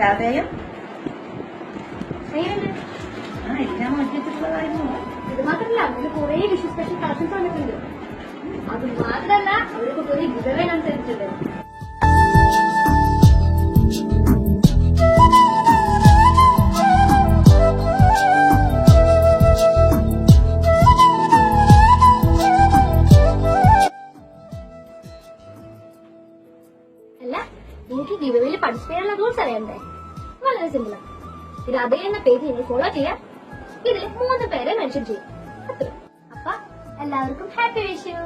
രാധേയം എല്ലാം മാറ്റിവെച്ചിട്ടുള്ളതായിരുന്നു. ഇത് മാത്രമല്ല, അതിന് കുറെ വിഷു സ്പെഷ്യൽ കളക്ഷൻസ് വന്നിട്ടുണ്ട്. അത് മാത്രമല്ല, അവർക്ക് കുറെ ഗിവവേ അനുസരിച്ചിട്ടുണ്ട്. അല്ല, എനിക്ക് ഗിവവേയിൽ പാർട്ടിസിപ്പേറ്റ് ചെയ്യാനുള്ള റൂൾസ് അറിയണ്ടേ? വളരെ സിമ്പിളാണ്. ഇത് അതേ എന്ന പേജ് നിങ്ങൾ ഫോളോ ചെയ്യാം. ഇതിൽ 3 പേരെ മെൻഷൻ ചെയ്യും. അത്ര. അപ്പൊ എല്ലാവർക്കും ഹാപ്പി വിഷു.